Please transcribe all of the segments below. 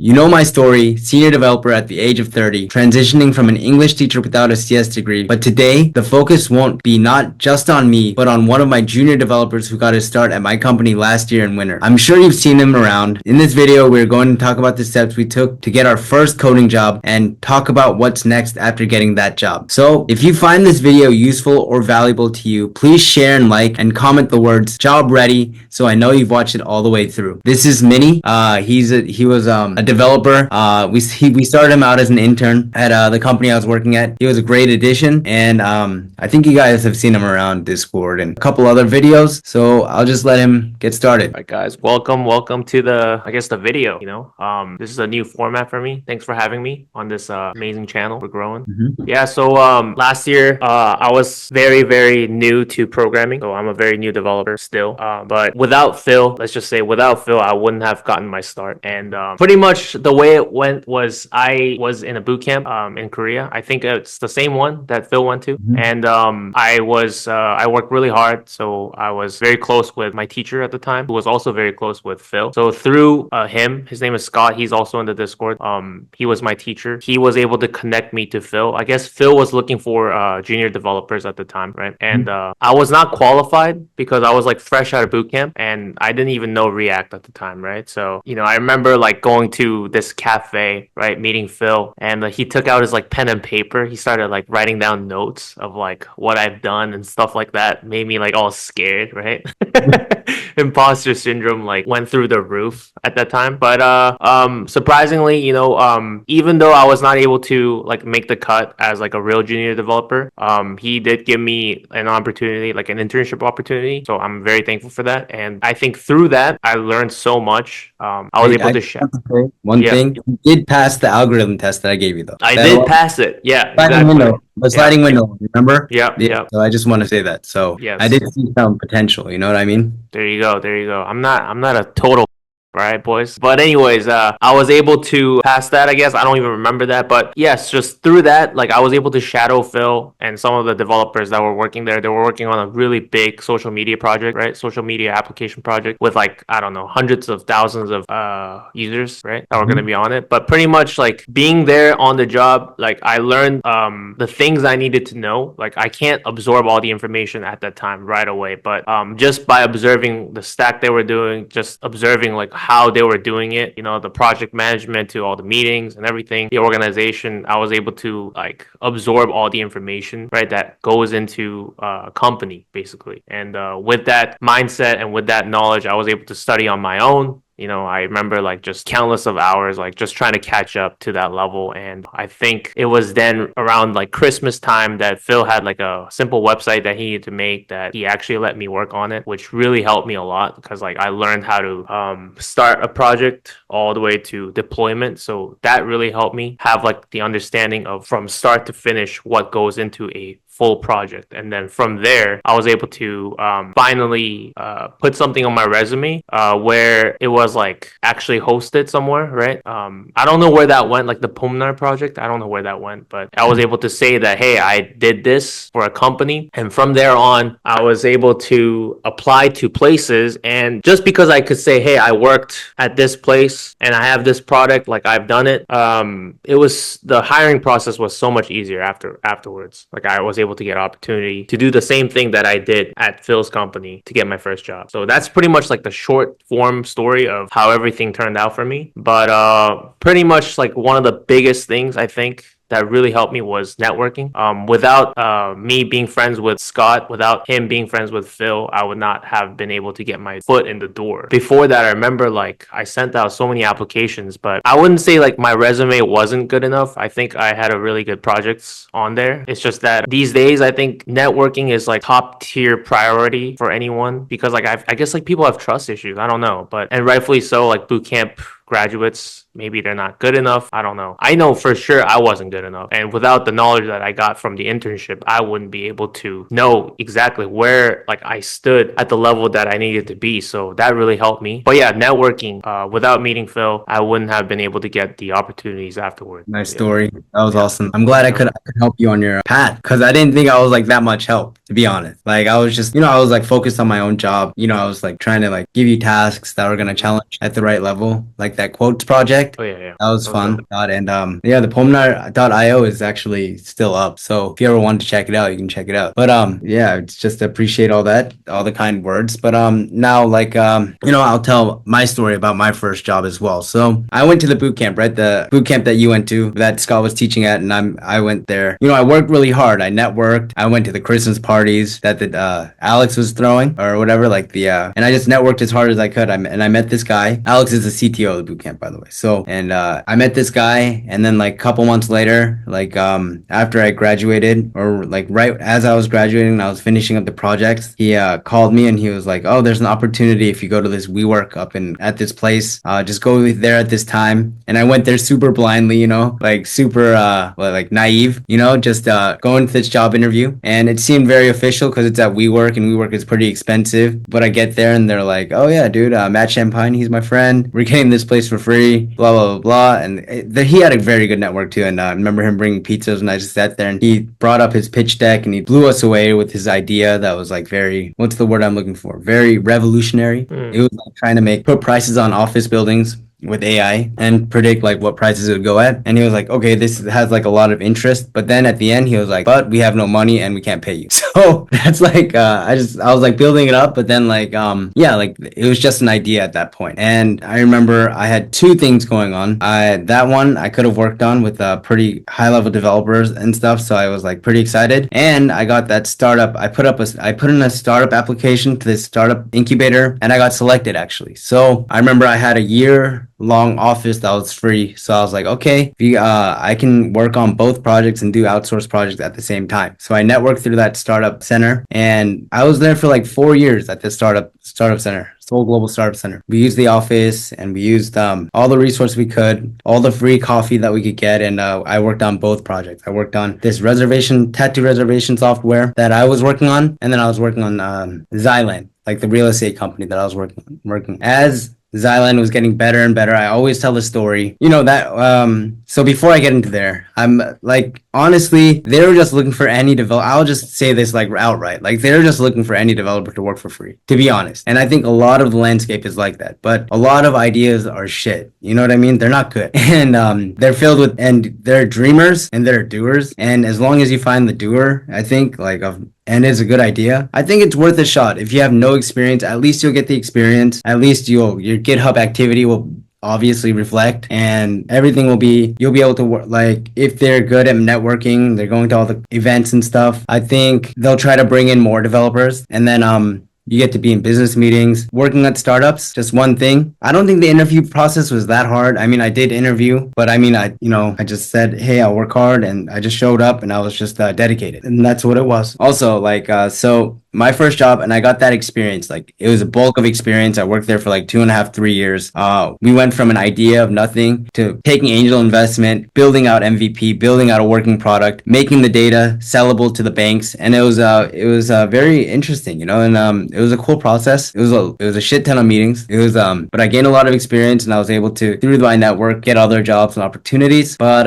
You know my story, senior developer at the age of 30, transitioning from an English teacher without a CS degree. But today, the focus won't be not just on me, but on one of my junior developers who got his start at my company last year in winter. I'm sure you've seen him around. In this video, we're going to talk about the steps we took to get our first coding job and talk about what's next after getting that job. So if you find this video useful or valuable to you, please share and like and comment the words job ready so I know you've watched it all the way through. This is Minnie. He was a developer. We started him out as an intern at the company I was working at. He was a great addition, and I think you guys have seen him around Discord and a couple other videos. So I'll just let him get started. All right, guys, welcome to the video. This is a new format for me. Thanks for having me on this amazing channel. We're growing. Yeah. So last year I was very new to programming. So I'm a very new developer still. But without Phil, let's just say without Phil, I wouldn't have gotten my start. And pretty much the way it went was I was in a boot camp in Korea. I think it's the same one that Phil went to. And I worked really hard. So I was very close with my teacher at the time, who was also very close with Phil. So through him, his name is Scott. He's also in the Discord. He was my teacher. He was able to connect me to Phil. I guess Phil was looking for junior developers at the time, right? And I was not qualified because I was like fresh out of boot camp and I didn't even know React at the time, right? So, I remember like going to this cafe, right, meeting Phil, and he took out his like pen and paper. He started like writing down notes of like what I've done and stuff like that. Made me like all scared, right? Imposter syndrome like went through the roof at that time. But surprisingly, even though I was not able to like make the cut as like a real junior developer, he did give me an opportunity, like an internship opportunity. So I'm very thankful for that. And I think through that, I learned so much. I was able to share. One thing, you did pass the algorithm test that I gave you though. I did pass it. Yeah, sliding window, remember? Yeah. So I just want to say that. So yes. I did see some potential, you know what I mean? There you go. I'm not a total right, boys. But anyways, I was able to pass that, I guess. I don't even remember that. But yes, just through that, like I was able to shadow Phil and some of the developers that were working there. They were working on a really big social media project, right? Social media application project with like, I don't know, hundreds of thousands of users, right? That were going to be on it. But pretty much like being there on the job, like I learned the things I needed to know. Like I can't absorb all the information at that time right away. But just by observing the stack they were doing, just observing like how they were doing it, the project management to all the meetings and everything, the organization, I was able to like absorb all the information, right, that goes into a company basically. And with that mindset and with that knowledge, I was able to study on my own. I remember like just countless of hours, like just trying to catch up to that level. And I think it was then around like Christmas time that Phil had like a simple website that he needed to make that he actually let me work on it, which really helped me a lot because like I learned how to start a project all the way to deployment. So that really helped me have like the understanding of from start to finish what goes into a full project. And then from there, I was able to finally put something on my resume where it was like actually hosted somewhere, right? I don't know where that went, like the Pulmonar project. I don't know where that went, but I was able to say that, hey, I did this for a company. And from there on, I was able to apply to places. And just because I could say, hey, I worked at this place and I have this product, like I've done it, the hiring process was so much easier afterwards. Like I was able to get opportunity to do the same thing that I did at Phil's company to get my first job. So that's pretty much like the short form story of how everything turned out for me. But pretty much like one of the biggest things I think that really helped me was networking. Without me being friends with Scott, without him being friends with Phil, I would not have been able to get my foot in the door. Before that, I remember like I sent out so many applications, but I wouldn't say like my resume wasn't good enough. I think I had a really good projects on there. It's just that these days, I think networking is like top tier priority for anyone because like I guess like people have trust issues. I don't know, and rightfully so. Like boot camp graduates, maybe they're not good enough. I don't know. I know for sure I wasn't good enough. And without the knowledge that I got from the internship, I wouldn't be able to know exactly where like I stood at the level that I needed to be. So that really helped me. But yeah, networking, without meeting Phil, I wouldn't have been able to get the opportunities afterward. Nice story. That was awesome. I'm glad I could help you on your path because I didn't think I was like that much help, to be honest. Like I was just, I was like focused on my own job. I was like trying to like give you tasks that were going to challenge at the right level like that. that quotes project. Oh yeah. That was That was fun. good. And yeah, the Pulminar.io is actually still up. So if you ever want to check it out, you can check it out. But yeah, it's just appreciate all that, all the kind words. But now like I'll tell my story about my first job as well. So I went to the boot camp, right? The boot camp that you went to, that Scott was teaching at, and I went there. I worked really hard. I networked. I went to the Christmas parties that Alex was throwing or whatever, like and I just networked as hard as I could. I met this guy. Alex is the CTO of the boot camp, by the way. So and I met this guy, and then like a couple months later, like after I graduated, or like right as I was graduating and I was finishing up the projects, he called me and he was like, "Oh, there's an opportunity if you go to this WeWork up at this place. Just go there at this time." And I went there super blindly, like super like naive, just going to this job interview, and it seemed very official because it's at WeWork, and WeWork is pretty expensive. But I get there and they're like, "Oh yeah, dude, Matt Champagne, he's my friend. We're getting this place for free, blah blah blah blah." And he had a very good network too, and I remember him bringing pizzas, and I just sat there and he brought up his pitch deck and he blew us away with his idea that was like very, what's the word I'm looking for, very revolutionary. It was like trying to put prices on office buildings with AI and predict like what prices it would go at. And he was like, "Okay, this has like a lot of interest." But then at the end he was like, "But we have no money and we can't pay you." So that's like I was like building it up, but then like yeah, like it was just an idea at that point. And I remember I had two things going on. That one I could have worked on with pretty high level developers and stuff, so I was like pretty excited. And I got that startup. I put in a startup application to this startup incubator, and I got selected actually. So I remember I had a year long office that was free, so I was like, okay, I can work on both projects and do outsource projects at the same time. So I networked through that startup center, and I was there for like 4 years at this startup center, Seoul Global Startup Center. We used the office, and we used all the resources we could, all the free coffee that we could get, and I worked on both projects. I worked on this tattoo reservation software that I was working on, and then I was working on Xyland, like the real estate company that I was working as. Xyland was getting better and better. I always tell the story, so before I get into there, I'm like, honestly, they were just looking for any developer. I'll just say this like outright, like they're just looking for any developer to work for free, to be honest. And I think a lot of the landscape is like that, but a lot of ideas are shit. You know what I mean? They're not good. And they're filled with, and they're dreamers and they're doers. And as long as you find the doer, I think and it's a good idea, I think it's worth a shot. If you have no experience, at least you'll get the experience. At least your GitHub activity will obviously reflect, and everything you'll be able to work. Like if they're good at networking, they're going to all the events and stuff, I think they'll try to bring in more developers. And then you get to be in business meetings, working at startups. Just one thing, I don't think the interview process was that hard. I mean, I did interview, but I mean, I just said, "Hey, I'll work hard," and I just showed up, and I was just dedicated, and that's what it was. Also, so my first job, and I got that experience. Like it was a bulk of experience. I worked there for like 2.5, 3 years. We went from an idea of nothing to taking angel investment, building out MVP, building out a working product, making the data sellable to the banks, and it was very interesting, and it was a cool process. It was a shit ton of meetings. But I gained a lot of experience, and I was able to, through my network, get other jobs and opportunities. But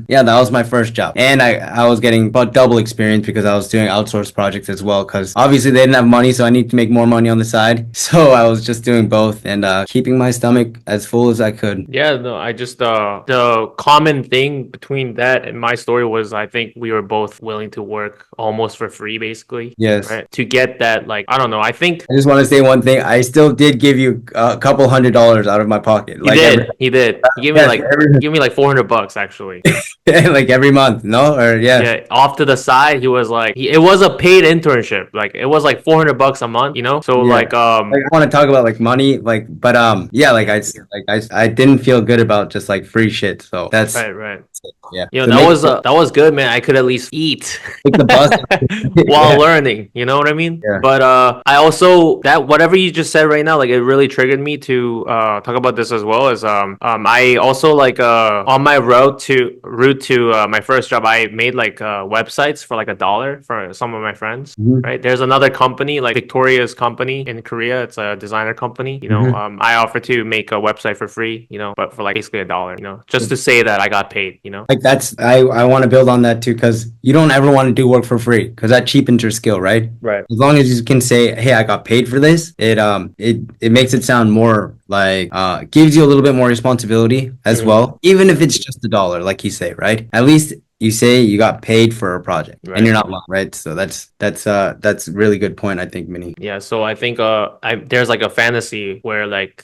yeah, that was my first job, and I was getting about double experience because I was doing outsourced projects as well. Because obviously they didn't have money, so I need to make more money on the side. So I was just doing both and keeping my stomach as full as I could. Yeah, no, I just the common thing between that and my story was I think we were both willing to work almost for free, basically. Yes. Right. To get that, like, I don't know. I think I just want to say one thing. I still did give you a couple $100 out of my pocket. He did. He gave me like $400 actually. Like every month, no? Or yeah. Yeah, off to the side, he was like, it was a paid internship. Like it was like $400 a month, So Yeah. like I want to talk about like money, but yeah, I didn't feel good about just like free shit. So that's right. yeah. You So know, that was good, man. I could at least eat take the bus while Yeah. learning. You know what I mean? Yeah. But I also that whatever you just said right now, like it really triggered me to talk about this as well. As I also like on my route to my first job, I made like websites for like $1 for some of my friends. Mhm. Right? There's another company like Victoria's company in Korea. It's a designer company. I offer to make a website for free. But for like basically $1. Just to say that I got paid. know? Like that's I want to build on that too, because you don't ever want to do work for free, because that cheapens your skill, right? Right. As long as you can say, "Hey, I got paid for this," it makes it sound more like gives you a little bit more responsibility as Mhm. well, even if Yeah. it's just $1, like you say, right? At least you say you got paid for a project, and Right. you're not lying, right? So that's a really good point, I think, Minnie. Yeah, so I think there's like a fantasy where like,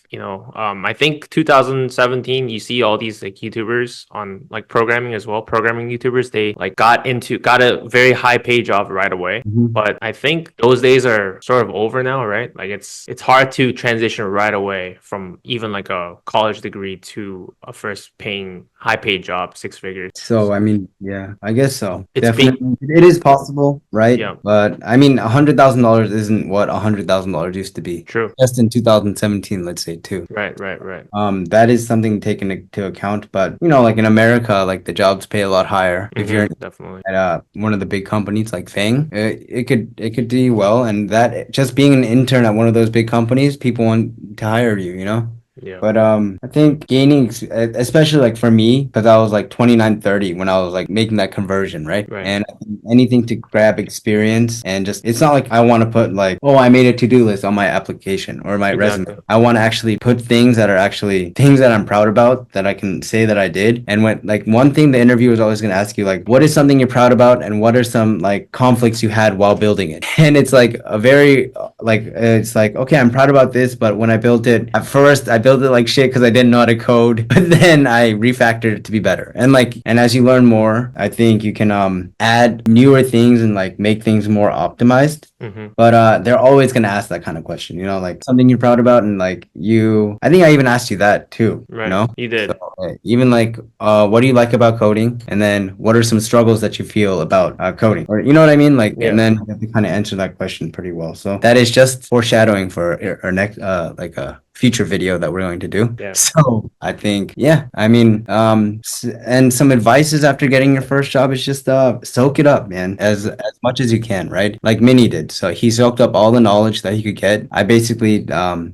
I think 2017 you see all these like YouTubers on like programming as well, programming YouTubers, they like got a very high pay job right away. Mhm. But I think those days are sort of over now, right? Like it's hard to transition right away from even like a college degree to a first paying high paid job, six figures. So I mean, yeah, I guess so. It's be Definitely, it is possible, right? Yeah, But I mean, $100,000 isn't what $100,000 used to be. true. Just in 2017, let's say too. Right, right, right. That is something taken into account. But like in America, like the jobs pay a lot higher. If you're Definitely. at one of the big companies like Fang, it could do you well. And that just being an intern at one of those big companies, people want to hire you, you know? Yeah. But I think especially like for me, because I was like 29, 30 when I was like making that conversion, right? Right. And I think anything to grab experience, and just it's not like I want to put like, oh, I made a to-do list on my application or my resume. Exactly. I want to actually put things that are actually things that I'm proud about, that I can say that I did. And when like one thing the interviewer is always going to ask you, like, what is something you're proud about, and what are some like conflicts you had while building it? And it's like a very like it's like, okay, I'm proud about this, but when I built it at first, I built it like shit because I didn't know how to code, but then I refactored it to be better. And as you learn more, I think you can add newer things and like make things more optimized. Mm-hmm. But they're always gonna ask that kind of question, like something you're proud about, and like I think I even asked you that too, Right. You did. So even like what do you like about coding, and then what are some struggles that you feel about coding, or you know what I mean, like, Yeah. and then you have to kind of answer that question pretty well. So that is just foreshadowing for our next like a future video that we're going to do. Yeah. So I think, yeah, I mean, and some advices after getting your first job is just soak it up, man, as much as you can, right? Like Minnie did. So he soaked up all the knowledge that he could get. I basically,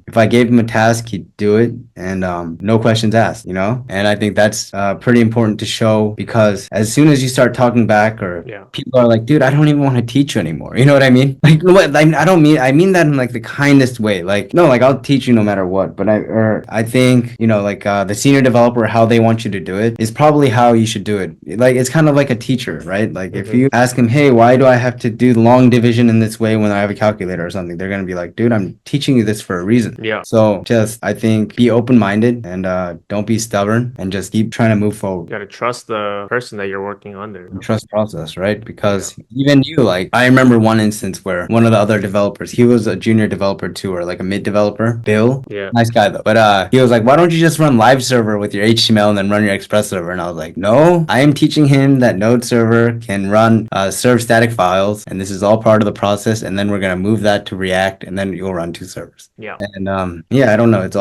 if I gave him a task, he'd do it, and no questions asked, And I think that's pretty important to show, because as soon as you start talking back, or Yeah. people are like, dude, I don't even want to teach you anymore. You know what I mean? Like, what? I mean that in like the kindest way. Like, no, like I'll teach you no matter what. But I think, like the senior developer, how they want you to do it is probably how you should do it. Like, it's kind of like a teacher, right? Like if you ask him, hey, why do I have to do long division in this way when I have a calculator or something? They're gonna be like, dude, I'm teaching you this for a reason. Yeah. So just, I think, be open-minded, and don't be stubborn, and just keep trying to move You forward. gotta trust the person that you're working under. Trust process, right? Because even you, like, I remember one instance where one of the other developers, he was a junior developer too, or like a mid developer, Bill. Yeah. Nice guy though. But he was like, why don't you just run live server with your HTML and then run your Express server? And I was like, no, I am teaching him that Node server can run serve static files, and this is all part of the process. And then we're gonna move that to React, and then you'll run two servers. Yeah. And yeah, I don't know. It's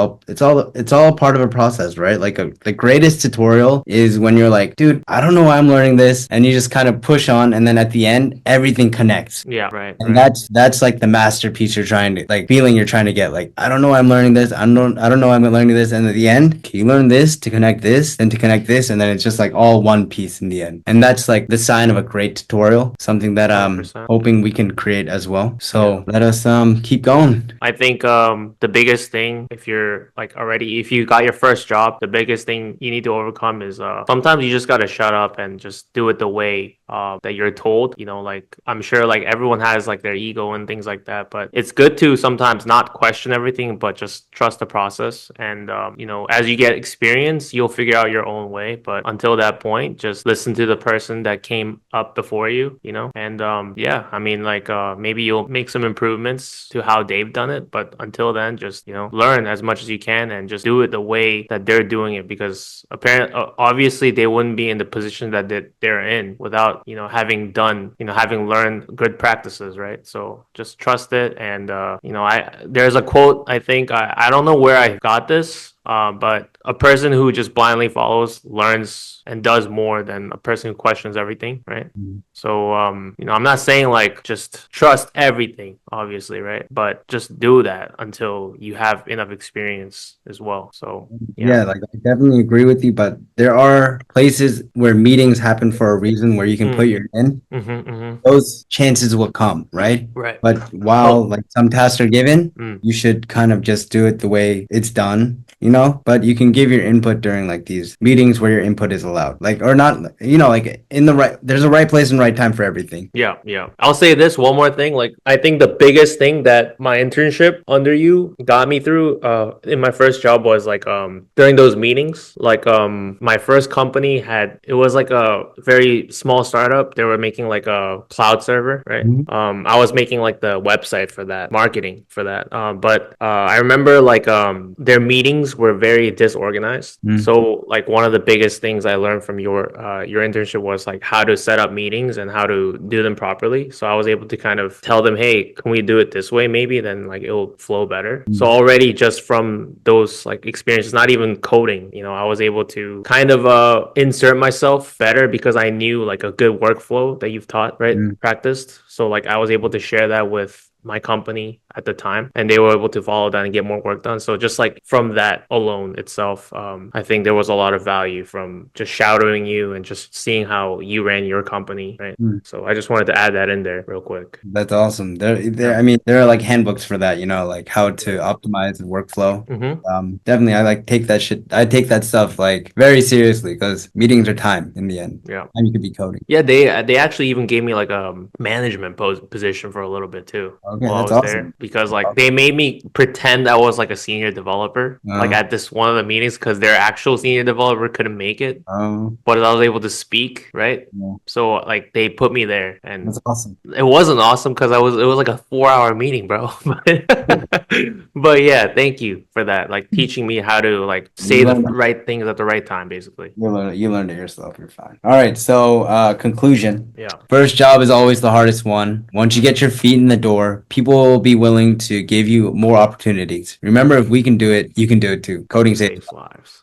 all part of a process, right? Like the greatest tutorial is when you're like, dude, I don't know why I'm learning this, and you just kind of push on, and then at the end, everything connects. Yeah. Right. And Right. that's like the masterpiece you're trying to, like, feeling you're trying to get. Like, I don't know why I'm learning this. I don't know why I'm learning this. And at the end, can you learn this to connect this, then to connect this, and then it's just like all one piece in the end. And that's like the sign of a great tutorial, something that I'm 100%. hoping we can create as well. So let us keep going. I think the biggest thing, if you're like already, if you got your first job, the biggest thing you need to overcome is sometimes you just gotta shut up and just do it the way that you're told. Like I'm sure like everyone has like their ego and things like that, but it's good to sometimes not question everything, but just trust the process. And as you get experience, you'll figure out your own way. But until that point, just listen to the person that came up before you. And yeah, I mean, like maybe you'll make some improvements to how they've done it, but until then, just learn as much as you can and just do it the way that they're doing it, because apparently, obviously, they wouldn't be in the position that they're in without having done having learned good practices, right? So just trust it. And there's a quote, I think, I don't know where I got this. But a person who just blindly follows learns and does more than a person who questions everything, right? Mhm. So, I'm not saying like just trust everything, obviously, right? But just do that until you have enough experience as well. So, yeah. Yeah, like I definitely agree with you, but there are places where meetings happen for a reason where you can put Mm, your in. mm-hmm. Those chances will come, right? Right. But while Well, like some tasks are given, mm, you should kind of just do it the way it's done, you know? But you can give your input during like these meetings where your input is allowed. Like or not, like in the right there's a right place and right time for everything. yeah, yeah. I'll say this one more thing. Like, I think the biggest thing that my internship under you got me through, in my first job was like, during those meetings, like, my first company it was like a very small startup. They were making like a cloud server, right? Mhm. I was making like the website for that, marketing for that. But I remember like, their meetings were very disorganized. Mm. So like one of the biggest things I learned from your internship was like how to set up meetings and how to do them properly. So I was able to kind of tell them, hey, can we do it this way? Maybe then like it'll flow better. So already just from those like experiences, not even coding, I was able to kind of insert myself better because I knew like a good workflow that you've taught, right? Mm. Practiced. So like I was able to share that with my company at the time, and they were able to follow that and get more work done. So just like from that alone itself, I think there was a lot of value from just shadowing you and just seeing how you ran your company, right? Mm. So I just wanted to add that in there real quick. That's awesome. Yeah. I mean, there are like handbooks for that, like how to optimize the workflow. Mm-hmm. Definitely, I like take that shit. I take that stuff like very seriously because meetings are time in the end. Yeah. Time you could be coding. Yeah, they actually even gave me like a management position for a little bit too Okay, while I that's was there awesome. because like they made me pretend I was like a senior developer like Uh, at this one of the meetings because their actual senior developer couldn't make it, um, but I was able to speak, right? yeah, So like they put me there, and that's awesome. it wasn't awesome because it was like a 4 hour meeting, bro. But yeah, thank you for that. Like teaching me how to like You say the learned, right things at the right time, basically. you learned it yourself. You're fine. All right. So, conclusion. Yeah. First job is always the hardest one. Once you get your feet in the door, people will be willing to give you more opportunities. Remember, if we can do it, you can do it too. Coding saves Saves lives.